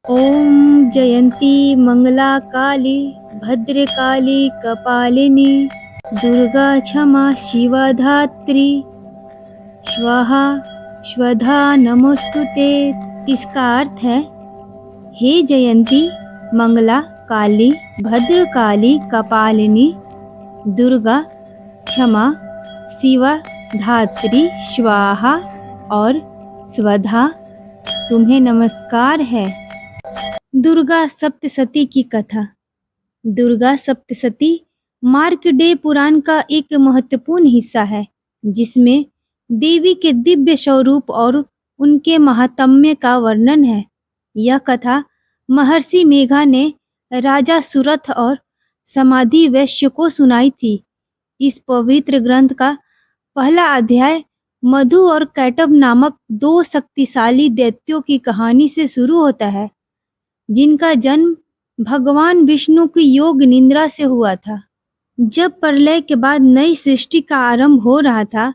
ॐ जयन्ती मङ्गला काली भद्रकाली कपालिनी दुर्गा क्षमा शिवा धात्री स्वाहा स्वधा नमोस्तुते। इसका अर्थ है, हे जयंती मंगला काली भद्रकाली कपालिनी दुर्गा क्षमा शिवा धात्री स्वाहा और स्वधा तुम्हें नमस्कार है। दुर्गा सप्तशती की कथा। दुर्गा सप्तशती मार्कंडेय पुराण का एक महत्वपूर्ण हिस्सा है, जिसमें देवी के दिव्य स्वरूप और उनके महात्म्य का वर्णन है। यह कथा महर्षि मेघा ने राजा सुरथ और समाधि वैश्य को सुनाई थी। इस पवित्र ग्रंथ का पहला अध्याय मधु और कैटभ नामक दो शक्तिशाली दैत्यों की कहानी से शुरू होता है, जिनका जन्म भगवान विष्णु की योग निद्रा से हुआ था। जब प्रलय के बाद नई सृष्टि का आरंभ हो रहा था,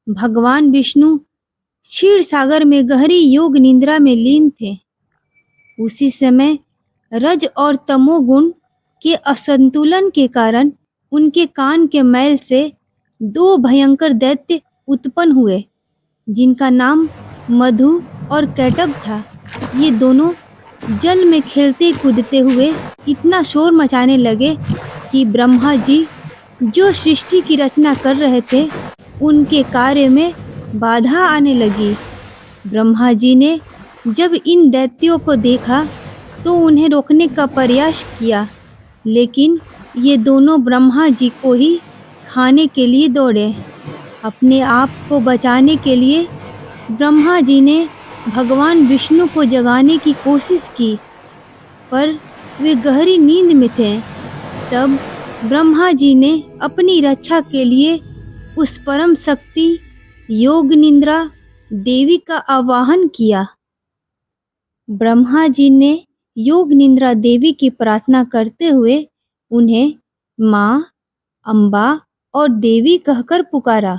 भगवान विष्णु क्षीर सागर में गहरी योग निद्रा में लीन थे। उसी समय रज और तमोगुण के असंतुलन के कारण उनके कान के मैल से दो भयंकर दैत्य उत्पन्न हुए, जिनका नाम मधु और कैटभ था। ये दोनों जल में खेलते कूदते हुए इतना शोर मचाने लगे कि ब्रह्मा जी, जो सृष्टि की रचना कर रहे थे, उनके कार्य में बाधा आने लगी। ब्रह्मा जी ने जब इन दैत्यों को देखा तो उन्हें रोकने का प्रयास किया, लेकिन ये दोनों ब्रह्मा जी को ही खाने के लिए दौड़े। अपने आप को बचाने के लिए ब्रह्मा जी ने भगवान विष्णु को जगाने की कोशिश की, पर वे गहरी नींद में थे। तब ब्रह्मा जी ने अपनी रक्षा के लिए उस परम शक्ति योग निद्रा देवी का आवाहन किया। ब्रह्मा जी ने योग निद्रा देवी की प्रार्थना करते हुए उन्हें माँ, अम्बा और देवी कहकर पुकारा।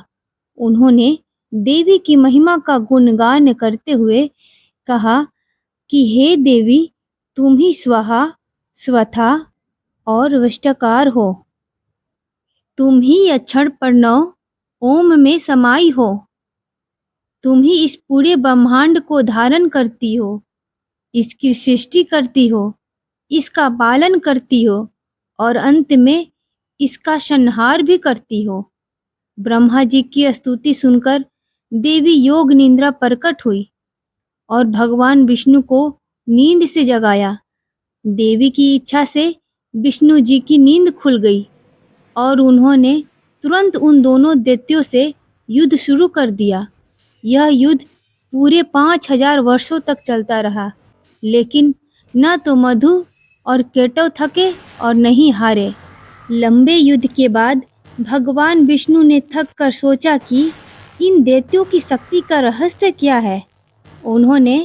उन्होंने देवी की महिमा का गुणगान करते हुए कहा कि हे देवी, तुम ही स्वाहा, स्वथा और वष्टकार हो। तुम ही अक्षर प्रणव ओम में समाई हो। तुम ही इस पूरे ब्रह्मांड को धारण करती हो, इसकी सृष्टि करती हो, इसका पालन करती हो और अंत में इसका संहार भी करती हो। ब्रह्मा जी की स्तुति सुनकर देवी योग निद्रा प्रकट हुई और भगवान विष्णु को नींद से जगाया। देवी की इच्छा से विष्णु जी की नींद खुल गई और उन्होंने तुरंत उन दोनों दैत्यों से युद्ध शुरू कर दिया। यह युद्ध पूरे 5000 वर्षों तक चलता रहा, लेकिन न तो मधु और कैटभ थके और न ही हारे। लंबे युद्ध के बाद भगवान विष्णु ने थक कर सोचा कि इन दैत्यों की शक्ति का रहस्य क्या है। उन्होंने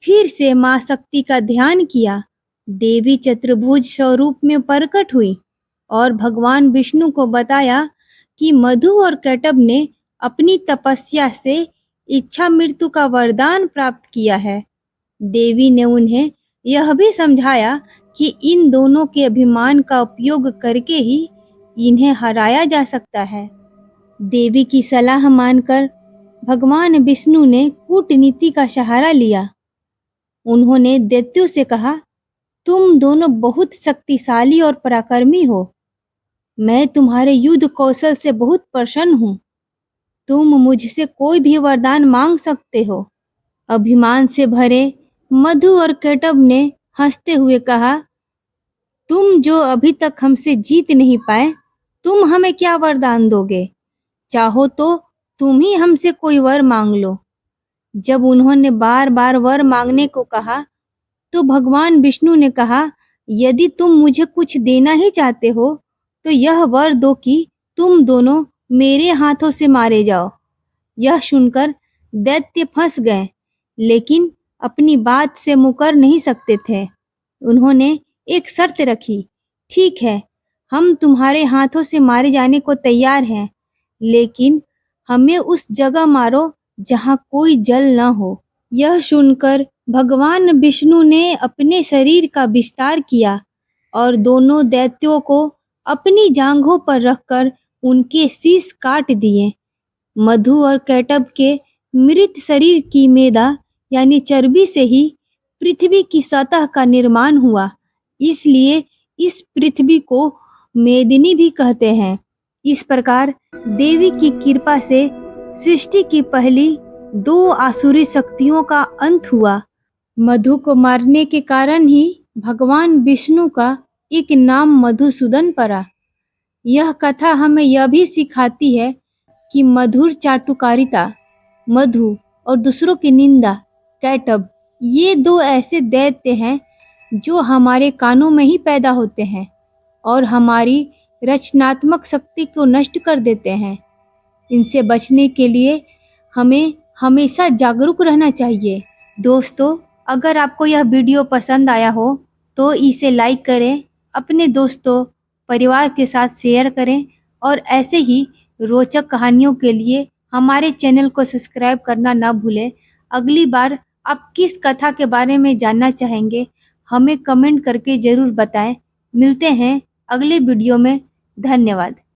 फिर से माँ शक्ति का ध्यान किया। देवी चतुर्भुज स्वरूप में प्रकट हुई और भगवान विष्णु को बताया कि मधु और कैटभ ने अपनी तपस्या से इच्छा मृत्यु का वरदान प्राप्त किया है। देवी ने उन्हें यह भी समझाया कि इन दोनों के अभिमान का उपयोग करके ही इन्हें हराया जा सकता है। देवी की सलाह मानकर भगवान विष्णु ने कूटनीति का सहारा लिया। उन्होंने दैत्यों से कहा, तुम दोनों बहुत शक्तिशाली और पराक्रमी हो। मैं तुम्हारे युद्ध कौशल से बहुत प्रसन्न हूँ। तुम मुझसे कोई भी वरदान मांग सकते हो। अभिमान से भरे मधु और कैटभ ने हंसते हुए कहा, तुम जो अभी तक हमसे जीत नहीं पाए, तुम हमें क्या वरदान दोगे? चाहो तो तुम ही हमसे कोई वर मांग लो। जब उन्होंने बार बार वर मांगने को कहा, तो भगवान विष्णु ने कहा, यदि तुम मुझे कुछ देना ही चाहते हो, तो यह वर दो कि तुम दोनों मेरे हाथों से मारे जाओ। यह सुनकर दैत्य फंस गए, लेकिन अपनी बात से मुकर नहीं सकते थे। उन्होंने एक शर्त रखी, ठीक है, हम तुम्हारे हाथों से मारे जाने को तैयार हैं, लेकिन हमें उस जगह मारो जहाँ कोई जल न हो। यह सुनकर भगवान विष्णु ने अपने शरीर का विस्तार किया और दोनों दैत्यों को अपनी जांघों पर रखकर उनके शीश काट दिए। मधु और कैटभ के मृत शरीर की मेदा यानी चर्बी से ही पृथ्वी की सतह का निर्माण हुआ। इसलिए इस पृथ्वी को मेदिनी भी कहते हैं। इस प्रकार देवी की कृपा से सृष्टि की पहली 2 आसुरी शक्तियों का अंत हुआ। मधु को मारने के कारण ही भगवान विष्णु का एक नाम मधुसूदन पड़ा। यह कथा हमें यह भी सिखाती है कि मधुर चाटुकारिता, मधु और दूसरों की निंदा, कैटभ, ये 2 ऐसे दैत्य हैं जो हमारे कानों में ही पैदा होते हैं और हमारी रचनात्मक शक्ति को नष्ट कर देते हैं। इनसे बचने के लिए हमें हमेशा जागरूक रहना चाहिए। दोस्तों, अगर आपको यह वीडियो पसंद आया हो तो इसे लाइक करें, अपने दोस्तों, परिवार के साथ शेयर करें और ऐसे ही रोचक कहानियों के लिए हमारे चैनल को सब्सक्राइब करना ना भूलें। अगली बार आप किस कथा के बारे में जानना चाहेंगे, हमें कमेंट करके ज़रूर बताएं। मिलते हैं अगले वीडियो में। धन्यवाद।